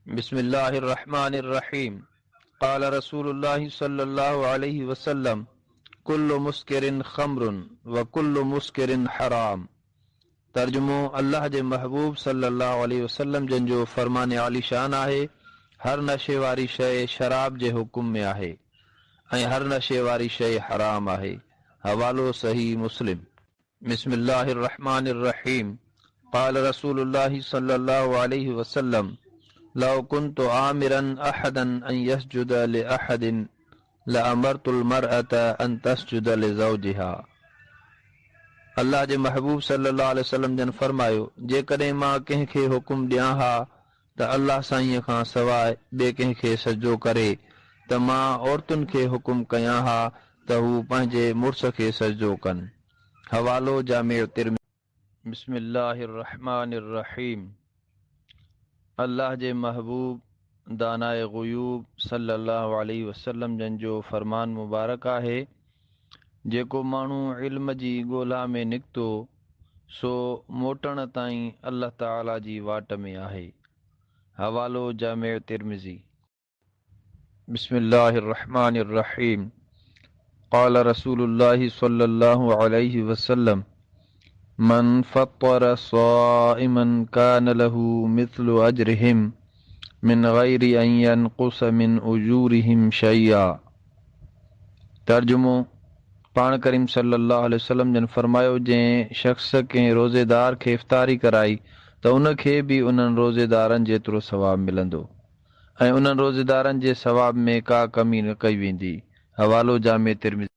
बिस्मिल्लाहिर्रहमानिर्रहीम। क़ाल रसूलुल्लाहि सल्लल्लाहु अलैहि वसल्लम कुल्लु मुस्किरिन खम्रुन व कुल्लु मुस्किरिन हराम। तर्जुमो अल्लाह जे महबूब सल्लल्लाहु अलैहि वसल्लम जन जो फरमान आली शान आहे, हर नशे वारी शइ शराब जे हुकुम में आहे ऐं हर नशे वारी शइ हराम आहे। हवालो सही मुस्लिम। बिस्मिल्लाहिर्रहमानिर्रहीम। क़ाल रसूलुल्लाहि सल्लल्लाहु अलैहि वसल्लम लौ कुन्तु आमिरन अहदन अन यसजुद लिअहदिन लअमरतुल मरअत अन तस्जुद लिज़ौजिहा। अल्लाह जे महबूब सल्लल्लाहु अलैहि वसल्लम जन फरमायो, जेकॾहिं मां कंहिंखे हुकुम ॾियां हा त अल्लाह साईं खां सवाइ ॿिए कंहिंखे सजदो करे त मां औरतुनि खे हुकुम कयां हा त हू पंहिंजे मुड़ुस खे सजदो कनि। हवालो जामे तिरमिज़ी। बिस्मिल्लाहिर्रहमानिर्रहीम। अल्लाह जे महबूब दानाए ग़ुयूब सल्लल्लाहु अलैहि वसल्लम जन जो फरमान मुबारक आहे, जेको माण्हू इल्म जी ॻोल्हा में निकितो सो मोटण ताईं अल्लाह ताला जी वाट में आहे। हवालो जामे तिरमिज़ी। बिस्मिल्लाहिर्रहमानिर्रहीम। क़ाल रसूलुल्लाहि सल्लल्लाहु अलैहि वसल्लम मन फत्तर साइमन कान लहू मिस्लु अजरिहिम मिन गैरि अन यनकुस मिन उजूरिहिम शैया। तर्जुमो पाण करीम सल्लल्लाहु अलैहि वसल्लम जन फरमायो, जंहिं शख़्स कंहिं रोज़ेदार खे इफ़्तारी कराई त उनखे बि उन्हनि रोज़ेदारनि जेतिरो सवाबु मिलंदो ऐं उन्हनि रोज़ेदारनि जे सवाब में का कमी न कई वेंदी। हवालो जामे तिरमिज़ी।